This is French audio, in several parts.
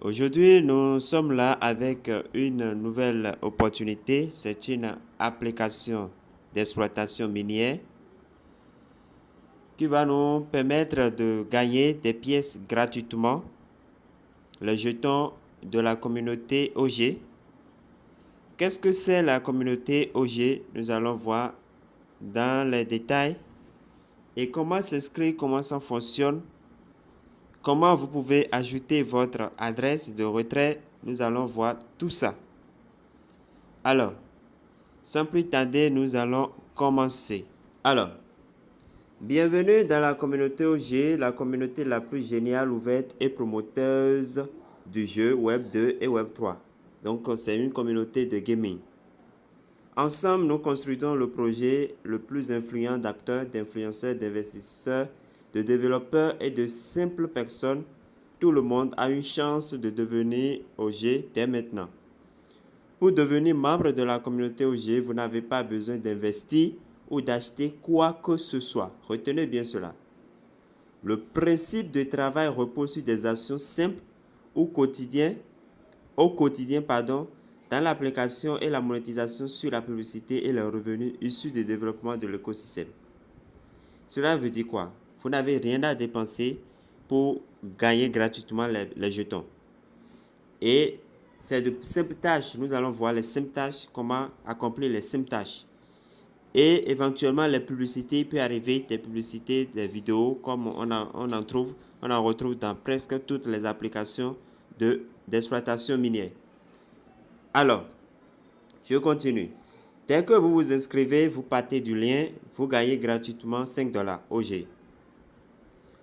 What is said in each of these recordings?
Aujourd'hui, nous sommes là avec une nouvelle opportunité. C'est une application d'exploitation minière qui va nous permettre de gagner des pièces gratuitement, les jetons de la communauté OG. Qu'est-ce que c'est la communauté OG? Nous allons voir dans les détails et comment s'inscrire, comment ça fonctionne. Comment vous pouvez ajouter votre adresse de retrait? Nous allons voir tout ça. Alors, sans plus tarder, nous allons commencer. Alors, bienvenue dans la communauté OG, la communauté la plus géniale, ouverte et promoteuse du jeu Web 2 et Web 3. Donc, c'est une communauté de gaming. Ensemble, nous construisons le projet le plus influent d'acteurs, d'influenceurs, d'investisseurs, de développeurs et de simples personnes. Tout le monde a une chance de devenir OG dès maintenant. Pour devenir membre de la communauté OG, vous n'avez pas besoin d'investir ou d'acheter quoi que ce soit. Retenez bien cela. Le principe de travail repose sur des actions simples au quotidien, dans l'application et la monétisation sur la publicité et les revenus issus du développement de l'écosystème. Cela veut dire quoi? Vous n'avez rien à dépenser pour gagner gratuitement les jetons. Et c'est de simples tâches. Nous allons voir les simples tâches, comment accomplir les simples tâches. Et éventuellement, les publicités, il peut arriver des publicités, des vidéos, comme on en retrouve dans presque toutes les applications d'exploitation minière. Alors, je continue. Dès que vous vous inscrivez, vous partez du lien, vous gagnez gratuitement 5 $ OG.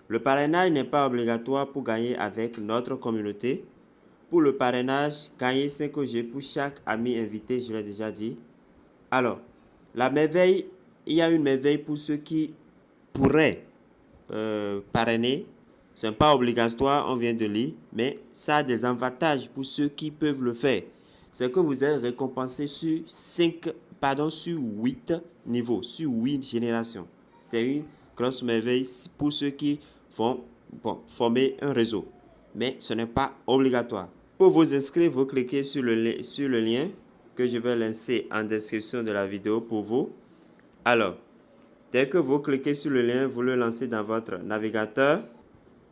Le parrainage n'est pas obligatoire pour gagner avec notre communauté. Pour le parrainage, gagnez 5 OG pour chaque ami invité, je l'ai déjà dit. Alors, la merveille, il y a une merveille pour ceux qui pourraient parrainer. Ce n'est pas obligatoire, on vient de lire, mais ça a des avantages pour ceux qui peuvent le faire. C'est que vous êtes récompensé sur 8 niveaux, sur 8 générations. C'est une grosse merveille pour ceux qui vont former un réseau. Mais ce n'est pas obligatoire. Pour vous inscrire, vous cliquez sur le lien que je vais laisser en description de la vidéo pour vous. Alors, dès que vous cliquez sur le lien, vous le lancez dans votre navigateur.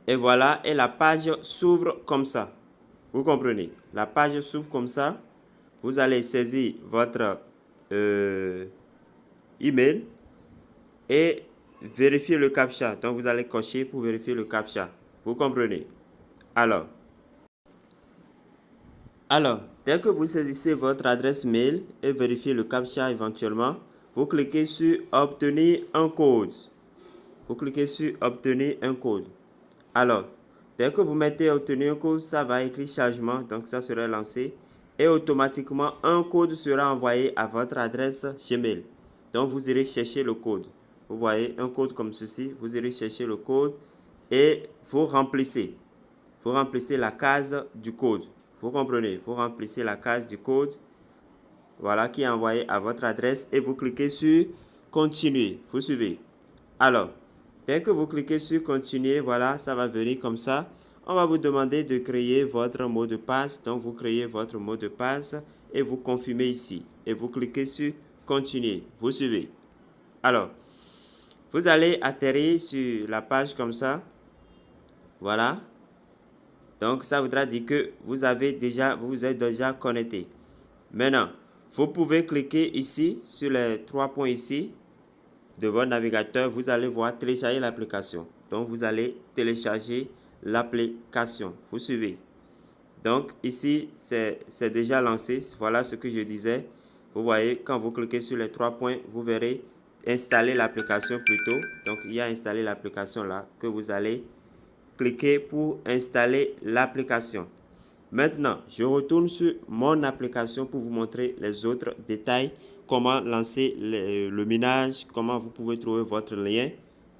Et voilà, et la page s'ouvre comme ça. Vous comprenez? La page s'ouvre comme ça. Vous allez saisir votre email et vérifier le CAPTCHA. Donc, vous allez cocher pour vérifier le CAPTCHA. Vous comprenez? Alors, dès que vous saisissez votre adresse mail et vérifiez le CAPTCHA éventuellement, vous cliquez sur obtenir un code. Vous cliquez sur obtenir un code. Alors, dès que vous mettez obtenir un code, ça va écrire chargement, donc ça sera lancé. Et automatiquement, un code sera envoyé à votre adresse Gmail. Donc, vous irez chercher le code. Vous voyez un code comme ceci. Vous irez chercher le code et vous remplissez. Vous remplissez la case du code. Vous comprenez? Vous remplissez la case du code. Voilà, qui est envoyé à votre adresse. Et vous cliquez sur continuer. Vous suivez. Alors, dès que vous cliquez sur continuer, voilà, ça va venir comme ça. On va vous demander de créer votre mot de passe. Donc, vous créez votre mot de passe et vous confirmez ici. Et vous cliquez sur continuer. Vous suivez. Alors, vous allez atterrir sur la page comme ça. Voilà. Donc, ça voudra dire que vous êtes déjà connecté. Maintenant, vous pouvez cliquer ici, sur les 3 points ici, de votre navigateur. Vous allez voir télécharger l'application. Donc, vous allez télécharger l'application. Vous suivez. Donc, ici, c'est déjà lancé. Voilà ce que je disais. Vous voyez, quand vous cliquez sur les 3 points, vous verrez installer l'application plutôt. Donc, il y a installer l'application là que vous allez cliquer pour installer l'application. Maintenant, je retourne sur mon application pour vous montrer les autres détails. Comment lancer le minage, comment vous pouvez trouver votre lien.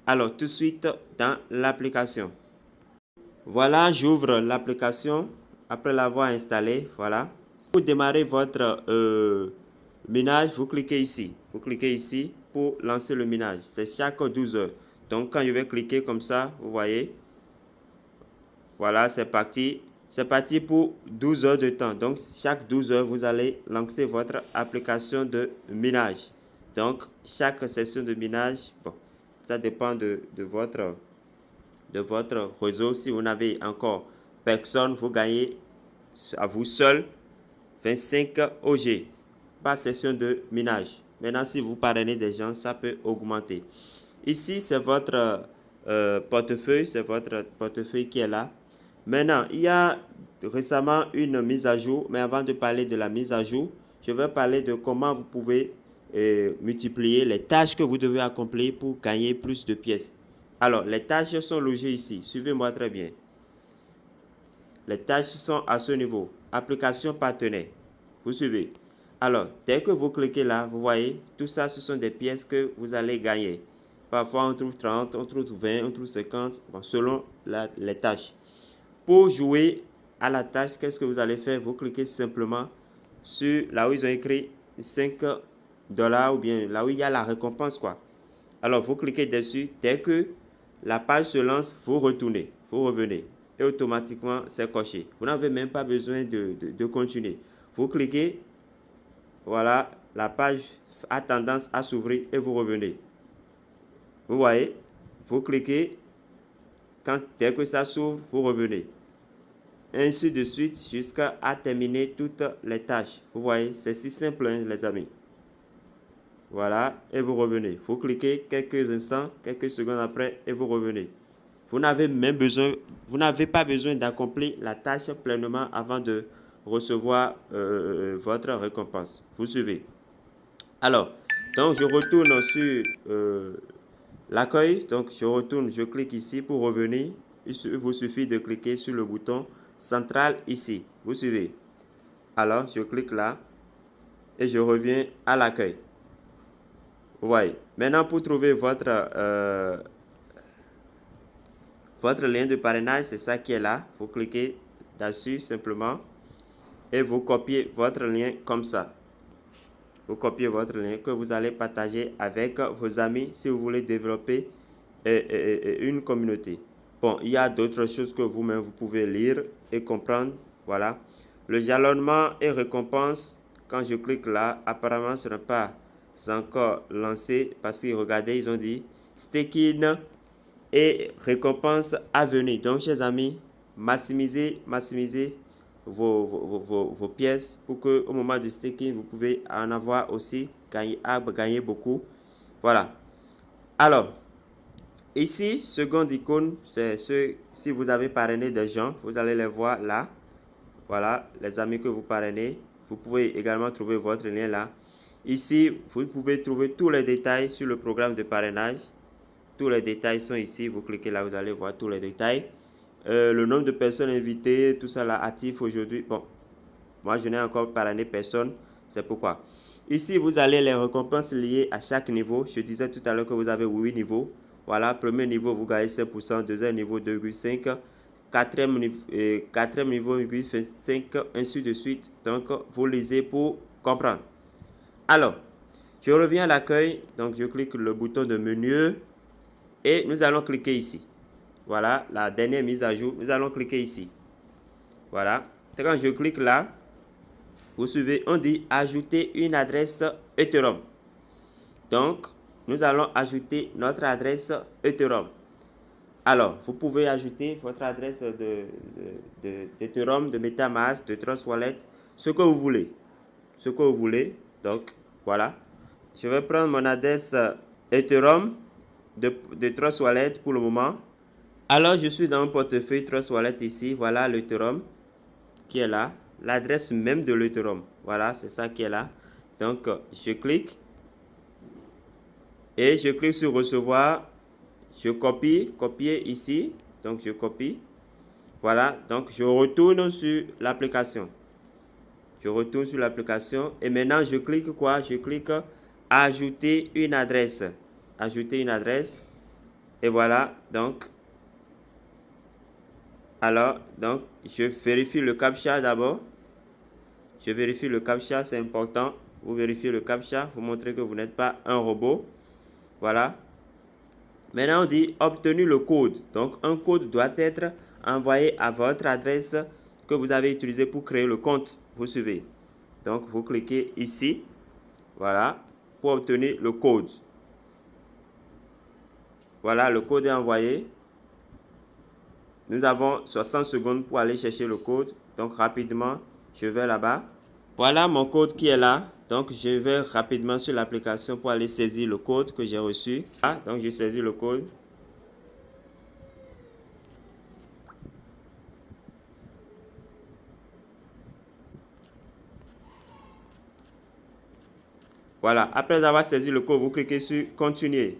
Alors, tout de suite dans l'application. Voilà, j'ouvre l'application après l'avoir installée. Voilà. Pour démarrer votre minage, vous cliquez ici. Vous cliquez ici pour lancer le minage. C'est chaque 12 heures. Donc, quand je vais cliquer comme ça, vous voyez. Voilà, c'est parti. C'est parti pour 12 heures de temps. Donc, chaque 12 heures, vous allez lancer votre application de minage. Donc, chaque session de minage, bon, ça dépend de votre réseau. Si vous n'avez encore personne, vous gagnez à vous seul 25 OG par session de minage. Maintenant, si vous parrainez des gens, ça peut augmenter. Ici, c'est votre portefeuille, c'est votre portefeuille qui est là. Maintenant, il y a récemment une mise à jour, mais avant de parler de la mise à jour, je vais parler de comment vous pouvez multiplier les tâches que vous devez accomplir pour gagner plus de pièces. Alors, les tâches sont logées ici. Suivez-moi très bien. Les tâches sont à ce niveau. Application partenaire. Vous suivez. Alors, dès que vous cliquez là, vous voyez, tout ça, ce sont des pièces que vous allez gagner. Parfois, on trouve 30, on trouve 20, on trouve 50, bon, selon les tâches. Pour jouer à la tâche, qu'est-ce que vous allez faire? Vous cliquez simplement sur là où ils ont écrit 5 $ ou bien là où il y a la récompense, quoi. Alors, vous cliquez dessus. Dès que la page se lance, vous retournez, vous revenez. Et automatiquement, c'est coché. Vous n'avez même pas besoin de continuer. Vous cliquez, voilà, la page a tendance à s'ouvrir et vous revenez. Vous voyez, vous cliquez, dès que ça s'ouvre, vous revenez. Ainsi de suite jusqu'à terminer toutes les tâches. Vous voyez, c'est si simple, hein, les amis. Voilà, et vous revenez. Vous cliquez quelques instants, quelques secondes après, et vous revenez. Vous n'avez pas besoin d'accomplir la tâche pleinement avant de recevoir votre récompense. Vous suivez. Alors, donc je retourne sur l'accueil. Donc je retourne, je clique ici pour revenir. Il vous suffit de cliquer sur le bouton central ici. Vous suivez. Alors, je clique là et je reviens à l'accueil. Vous voyez. Maintenant, pour trouver votre lien de parrainage, c'est ça qui est là. Vous cliquez dessus simplement et vous copiez votre lien comme ça. Vous copiez votre lien que vous allez partager avec vos amis si vous voulez développer une communauté. Bon, il y a d'autres choses que vous-même vous pouvez lire et comprendre. Voilà. Le jalonnement et récompense, quand je clique là, apparemment ce n'est pas encore lancé parce que regardez, ils ont dit staking et récompense à venir. Donc, chers amis, maximisez vos pièces pour que au moment du staking, vous pouvez en avoir aussi, gagner beaucoup. Voilà. Alors, ici, seconde icône, c'est si vous avez parrainé des gens, vous allez les voir là. Voilà, les amis que vous parrainez. Vous pouvez également trouver votre lien là. Ici, vous pouvez trouver tous les détails sur le programme de parrainage. Tous les détails sont ici. Vous cliquez là, vous allez voir tous les détails. Le nombre de personnes invitées, tout ça là, actif aujourd'hui. Bon, moi je n'ai encore parrainé personne. C'est pourquoi. Ici, vous avez les récompenses liées à chaque niveau. Je disais tout à l'heure que vous avez 8 niveaux. Voilà, premier niveau, vous gagnez 5%. Deuxième niveau, 2,5%. Quatrième niveau, 8,5%. Ainsi de suite. Donc, vous lisez pour comprendre. Alors, je reviens à l'accueil. Donc, je clique le bouton de menu. Et nous allons cliquer ici. Voilà, la dernière mise à jour. Nous allons cliquer ici. Voilà. Quand je clique là, vous suivez, on dit ajouter une adresse Ethereum. Donc, nous allons ajouter notre adresse Ethereum. Alors, vous pouvez ajouter votre adresse d'Ethereum, de MetaMask, de Trust Wallet, ce que vous voulez. Ce que vous voulez. Donc, voilà. Je vais prendre mon adresse Ethereum de Trust Wallet pour le moment. Alors, je suis dans mon portefeuille Trust Wallet ici. Voilà l'Ethereum qui est là. L'adresse même de l'Ethereum. Voilà, c'est ça qui est là. Donc, je clique. Et je clique sur recevoir. Je copie, copier ici. Donc, je copie. Voilà, donc je retourne sur l'application. Je retourne sur l'application. Et maintenant, je clique quoi? Je clique ajouter une adresse. Ajouter une adresse. Et voilà, donc. Alors, donc, je vérifie le CAPTCHA d'abord. Je vérifie le CAPTCHA, c'est important. Vous vérifiez le CAPTCHA, vous montrez que vous n'êtes pas un robot. Voilà. Maintenant, on dit obtenu le code. Donc, un code doit être envoyé à votre adresse que vous avez utilisé pour créer le compte. Vous suivez. Donc, vous cliquez ici. Voilà. Pour obtenir le code. Voilà, le code est envoyé. Nous avons 60 secondes pour aller chercher le code. Donc, rapidement, je vais là-bas. Voilà mon code qui est là. Donc, je vais rapidement sur l'application pour aller saisir le code que j'ai reçu. Ah, donc, je saisis le code. Voilà, après avoir saisi le code, vous cliquez sur « Continuer ».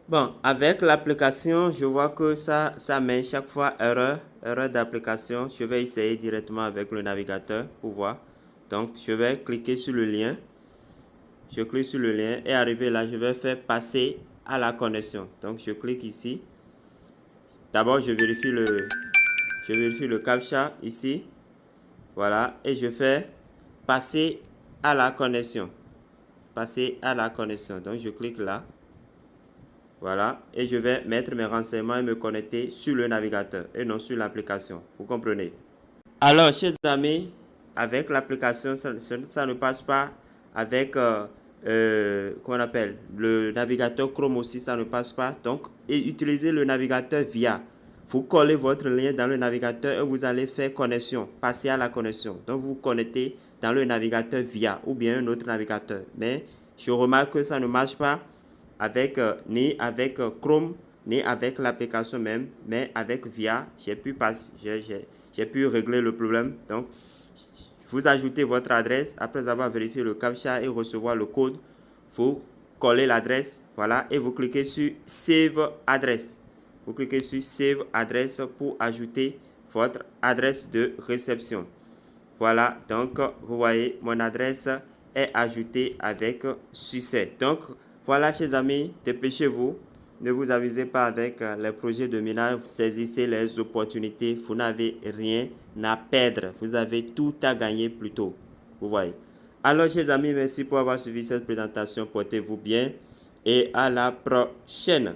Bon, avec l'application, je vois que ça met chaque fois erreur d'application. Je vais essayer directement avec le navigateur pour voir. Donc, je vais cliquer sur le lien. Je clique sur le lien et arrivé là, je vais faire passer à la connexion. Donc, je clique ici. D'abord, je vérifie le captcha ici. Voilà, et je fais passer à la connexion. Passer à la connexion. Donc, je clique là. Voilà, et je vais mettre mes renseignements et me connecter sur le navigateur et non sur l'application. Vous comprenez? Alors, chers amis, avec l'application, ça ne passe pas avec, comment on appelle, le navigateur Chrome aussi, ça ne passe pas. Donc, et utilisez le navigateur VIA. Vous collez votre lien dans le navigateur et vous allez faire connexion, passer à la connexion. Donc, vous vous connectez dans le navigateur VIA ou bien un autre navigateur. Mais je remarque que ça ne marche pas avec ni avec Chrome ni avec l'application même, mais avec VIA, j'ai pu régler le problème. Donc, vous ajoutez votre adresse après avoir vérifié le captcha et recevoir le code. Vous collez l'adresse, voilà, et vous cliquez sur Save Adresse. Vous cliquez sur Save Adresse pour ajouter votre adresse de réception. Voilà, donc vous voyez, mon adresse est ajoutée avec succès. Donc, voilà, chers amis, dépêchez-vous. Ne vous amusez pas avec les projets de minage. Saisissez les opportunités. Vous n'avez rien à perdre. Vous avez tout à gagner plutôt. Vous voyez. Alors, chers amis, merci pour avoir suivi cette présentation. Portez-vous bien et à la prochaine.